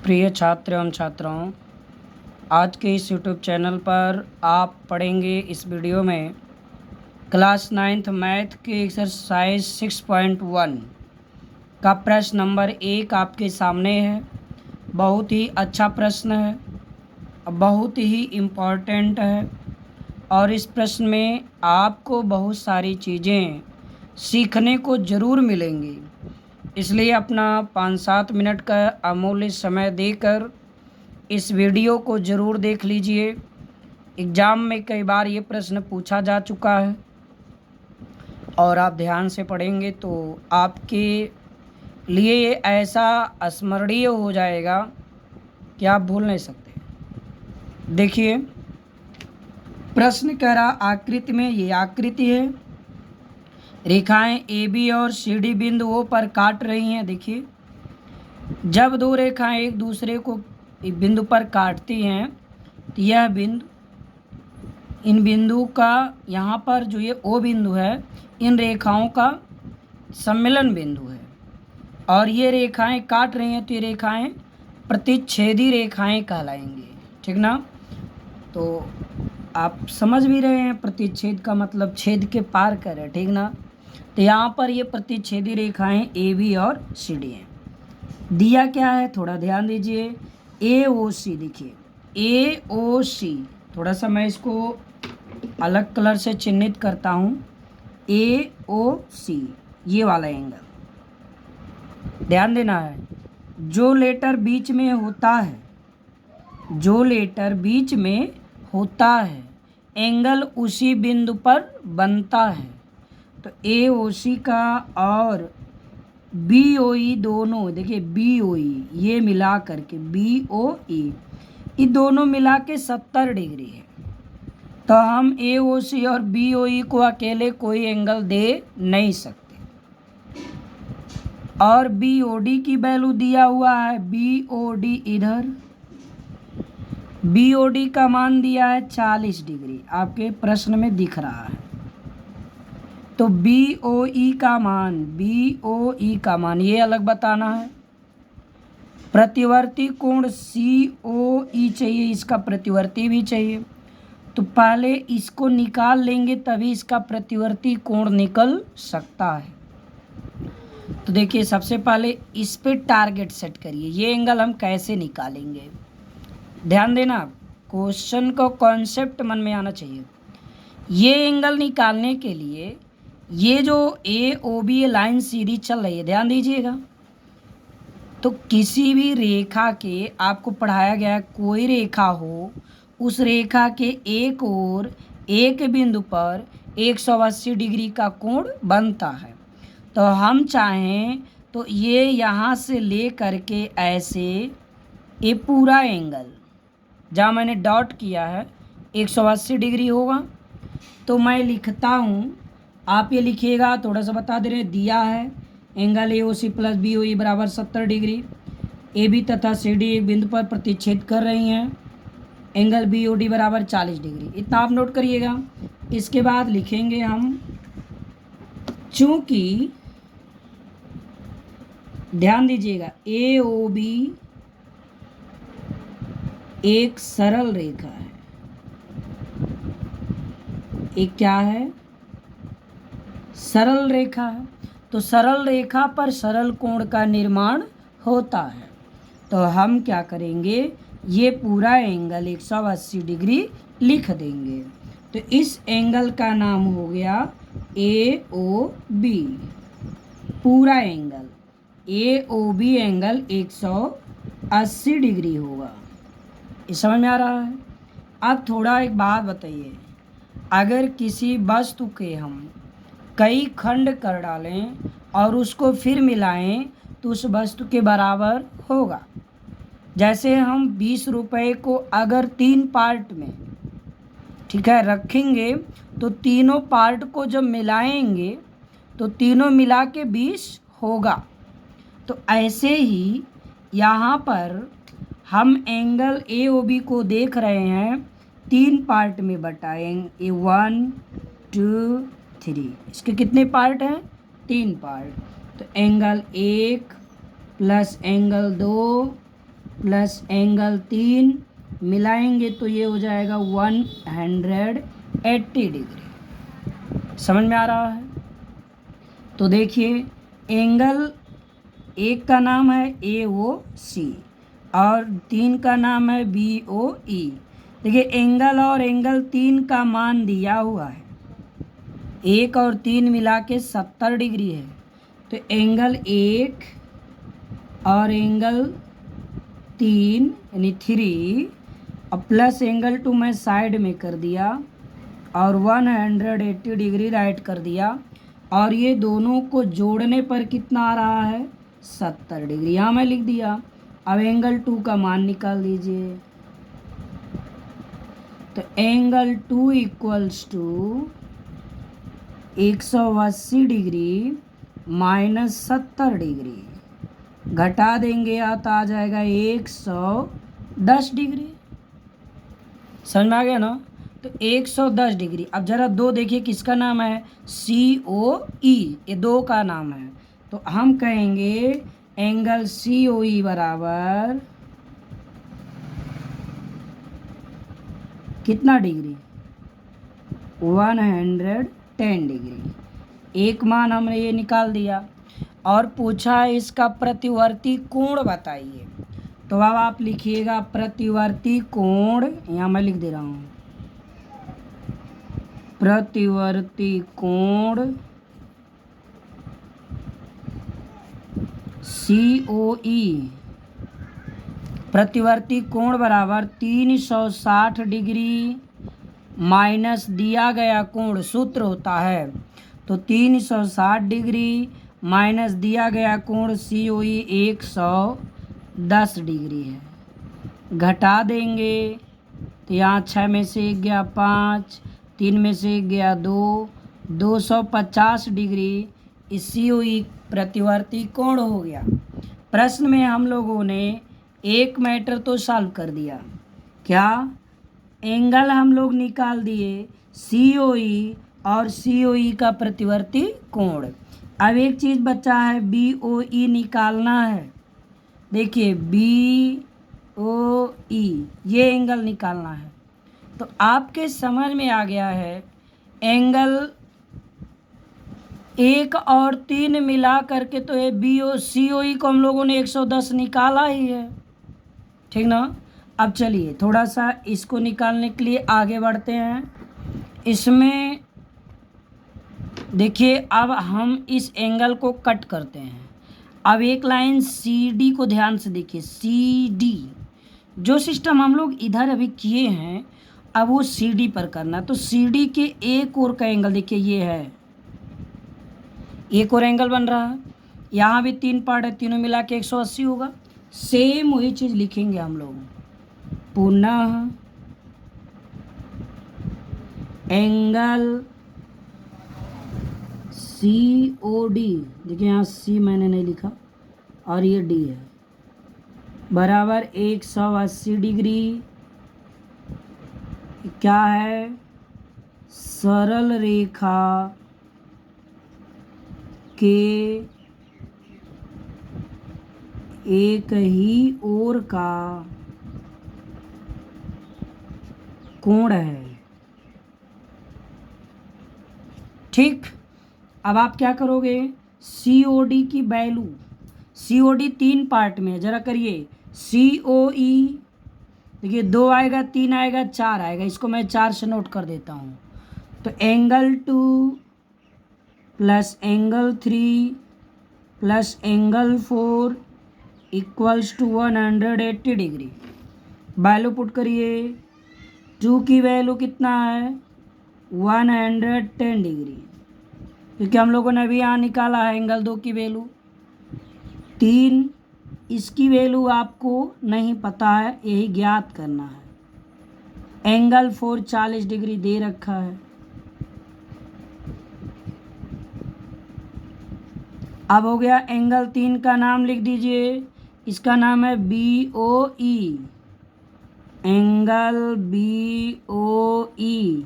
प्रिय छात्र एवं छात्राओं, आज के इस यूट्यूब चैनल पर आप पढ़ेंगे इस वीडियो में क्लास 9th मैथ के एक्सरसाइज 6.1 का प्रश्न नंबर 1 आपके सामने है। बहुत ही अच्छा प्रश्न है, बहुत ही इम्पोर्टेंट है और इस प्रश्न में आपको बहुत सारी चीज़ें सीखने को ज़रूर मिलेंगी। इसलिए अपना 5-7 मिनट का अमूल्य समय देकर इस वीडियो को ज़रूर देख लीजिए। एग्ज़ाम में कई बार ये प्रश्न पूछा जा चुका है और आप ध्यान से पढ़ेंगे तो आपके लिए ये ऐसा स्मरणीय हो जाएगा कि आप भूल नहीं सकते। देखिए, प्रश्न कह रहा आकृति में, ये आकृति है, रेखाएं ए बी और सी डी बिंदुओं पर काट रही हैं। देखिए, जब दो रेखाएं एक दूसरे को एक बिंदु पर काटती हैं तो यह बिंदु, इन बिंदु का, यहाँ पर जो ये ओ बिंदु है, इन रेखाओं का सम्मिलन बिंदु है और ये रेखाएं काट रही हैं तो ये रेखाएं प्रतिच्छेदी रेखाएं कहलाएंगी। ठीक ना? तो आप समझ भी रहे हैं, प्रतिच्छेद का मतलब छेद के पार करे। ठीक ना? तो यहाँ पर ये प्रतिच्छेदी रेखाएं ए बी और सी डी हैं। दिया क्या है, थोड़ा ध्यान दीजिए। ए ओ सी, देखिए ए ओ सी, थोड़ा सा मैं इसको अलग कलर से चिन्हित करता हूँ। ए ओ सी, ये वाला एंगल ध्यान देना है। जो लेटर बीच में होता है, जो लेटर बीच में होता है, एंगल उसी बिंदु पर बनता है। तो ए ओ सी का और बी ओ ई दोनों, देखिए बी ओ ई ये मिला करके बी ओ ई, ये दोनों मिला के 70 डिग्री है। तो हम ए ओ सी और बी ओ ई को अकेले कोई एंगल दे नहीं सकते। और बी ओ डी की वैल्यू दिया हुआ है, बी ओ डी इधर, बी ओ डी का मान दिया है 40 डिग्री, आपके प्रश्न में दिख रहा है। तो बी ओ ई का मान, बी ओ ई का मान ये अलग बताना है। प्रतिवर्ती कोण सी ओ ई चाहिए, इसका प्रतिवर्ती भी चाहिए। तो पहले इसको निकाल लेंगे तभी इसका प्रतिवर्ती कोण निकल सकता है। तो देखिए, सबसे पहले इस पे टारगेट सेट करिए, ये एंगल हम कैसे निकालेंगे। ध्यान देना, क्वेश्चन का कॉन्सेप्ट मन में आना चाहिए। ये एंगल निकालने के लिए ये जो ए ओ बी लाइन सीधी चल रही है, ध्यान दीजिएगा। तो किसी भी रेखा के, आपको पढ़ाया गया है, कोई रेखा हो, उस रेखा के एक ओर एक बिंदु पर 180 डिग्री का कोण बनता है। तो हम चाहें तो ये यहाँ से ले करके ऐसे, ये पूरा एंगल जहाँ मैंने डॉट किया है 180 डिग्री होगा। तो मैं लिखता हूँ, आप ये लिखिएगा, थोड़ा सा बता दे रहे हैं। दिया है angle A O C plus B O E बराबर 70 डिग्री। ए बी तथा सी डी एक बिंदु पर प्रतिच्छेद कर रही हैं, एंगल बी ओ डी बराबर 40 डिग्री। इतना आप नोट करिएगा। इसके बाद लिखेंगे हम, चूंकि ध्यान दीजिएगा ए ओ बी एक सरल रेखा है, एक क्या है, सरल रेखा है। तो सरल रेखा पर सरल कोण का निर्माण होता है। तो हम क्या करेंगे, ये पूरा एंगल 180 डिग्री लिख देंगे। तो इस एंगल का नाम हो गया ए ओ बी। पूरा angle A O B angle 180 degree होगा। ये समझ में आ रहा है? अब थोड़ा एक बात बताइए, अगर किसी वस्तु के हम कई खंड कर डालें और उसको फिर मिलाएं तो उस वस्तु के बराबर होगा। जैसे हम 20 रुपये को अगर 3 पार्ट में, ठीक है, रखेंगे तो तीनों पार्ट को जब मिलाएंगे तो तीनों मिला के 20 होगा। तो ऐसे ही यहाँ पर हम एंगल ए ओ बी को देख रहे हैं 3 पार्ट में बटाएंगे, 1 2 3। इसके कितने पार्ट हैं? 3 पार्ट। तो angle 1 plus angle 2 plus angle 3 मिलाएंगे तो ये हो जाएगा 180 डिग्री। समझ में आ रहा है? तो देखिए, एंगल एक का नाम है AOC और 3 का नाम है BOE। देखिए, एंगल और एंगल 3 का मान दिया हुआ है, 1 और 3 मिला के 70 डिग्री है। तो एंगल 1 और एंगल 3 यानी 3 और प्लस एंगल 2 मैं साइड में कर दिया और 180 डिग्री राइट कर दिया, और ये दोनों को जोड़ने पर कितना आ रहा है? 70 डिग्री। यहाँ मैं लिख दिया। अब एंगल 2 का मान निकाल दीजिए। तो angle 2 equals to 180 degree minus 70 degree, घटा देंगे तो आ जाएगा 110 डिग्री। समझ में आ गया ना? तो 110 डिग्री। अब जरा 2 देखिए किसका नाम है? COE, ये 2 का नाम है। तो हम कहेंगे एंगल COE बराबर कितना डिग्री? 110 डिग्री। एक मान हमने ये निकाल दिया और पूछा है इसका प्रतिवर्ती कोण बताइए। तो अब आप लिखिएगा प्रतिवर्ती कोण, यहाँ मैं लिख दे रहा हूँ, प्रतिवर्ती कोण COE, प्रतिवर्ती कोण बराबर 360 डिग्री माइनस दिया गया कोण, सूत्र होता है। तो 360 डिग्री माइनस दिया गया कोण COE 110 डिग्री है। घटा देंगे तो यहाँ 6 में से 1 गया 5, 3 में से 1 गया 2, 250 डिग्री इस COE प्रतिवर्ती कोण हो गया। प्रश्न में हम लोगों ने एक मैटर तो सॉल्व कर दिया, क्या? एंगल हम लोग निकाल दिए COE और COE का प्रतिवर्ती कोण। अब एक चीज़ बचा है, BOE निकालना है। देखिए BOE ये एंगल निकालना है। तो आपके समझ में आ गया है, एंगल 1 और 3 मिला करके तो ये COE को हम लोगों ने 110 निकाला ही है, ठीक ना? अब चलिए थोड़ा सा इसको निकालने के लिए आगे बढ़ते हैं। इसमें देखिए, अब हम इस एंगल को कट करते हैं। अब एक लाइन CD को ध्यान से देखिए, CD जो सिस्टम हम लोग इधर अभी किए हैं, अब वो CD पर करना। तो CD के एक और का एंगल देखिए, ये है, एक और एंगल बन रहा है। यहाँ भी 3 पार्ट है, तीनों मिला के 180 होगा। सेम वही चीज़ लिखेंगे हम लोग, पुनः एंगल COD, देखिए यहाँ C मैंने नहीं लिखा और ये D है, बराबर 180 डिग्री। क्या है? सरल रेखा के एक ही ओर का कोण है, ठीक। अब आप क्या करोगे? COD की वैल्यू, COD 3 पार्ट में है, जरा करिए। COE देखिए 2 आएगा, 3 आएगा, 4 आएगा, इसको मैं 4 से नोट कर देता हूँ। तो angle 2 plus angle 3 plus angle 4 equals to 180 degree. Value put करिए। 2 की वैल्यू कितना है? 110 डिग्री, क्योंकि हम लोगों ने अभी यहाँ निकाला है एंगल 2 की वैल्यू। 3 इसकी वैल्यू आपको नहीं पता है, यही ज्ञात करना है। एंगल 4 40 डिग्री दे रखा है। अब हो गया, एंगल 3 का नाम लिख दीजिए, इसका नाम है BOE, angle BOE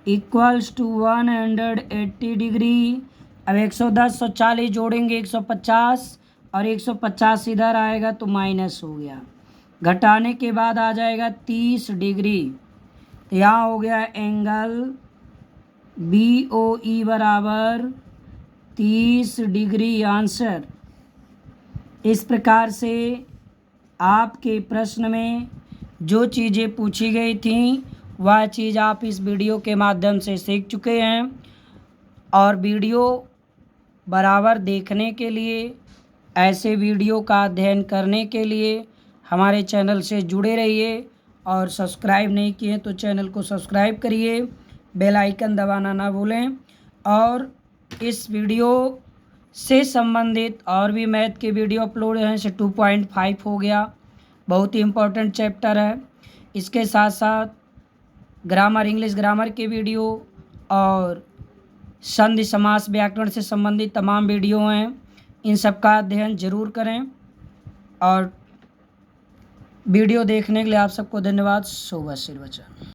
equals to 180 degree. अब 110 140 जोड़ेंगे 150 और 150 इधर आएगा तो माइनस हो गया। घटाने के बाद आ जाएगा 30 डिग्री। तो यहाँ हो गया एंगल BOE बराबर 30 डिग्री आंसर। इस प्रकार से आपके प्रश्न में जो चीज़ें पूछी गई थी वह चीज़ आप इस वीडियो के माध्यम से सीख चुके हैं। और वीडियो बराबर देखने के लिए, ऐसे वीडियो का अध्ययन करने के लिए हमारे चैनल से जुड़े रहिए। और सब्सक्राइब नहीं किए तो चैनल को सब्सक्राइब करिए, बेल आइकन दबाना ना भूलें। और इस वीडियो से संबंधित और भी मैथ के वीडियो अपलोड हैं, जैसे 2.5 हो गया, बहुत ही इम्पोर्टेंट चैप्टर है। इसके साथ साथ ग्रामर, इंग्लिश ग्रामर के वीडियो और संधि समास व्याकरण से संबंधित तमाम वीडियो हैं। इन सब का अध्ययन जरूर करें। और वीडियो देखने के लिए आप सबको धन्यवाद। शुभ आशीर्वचन।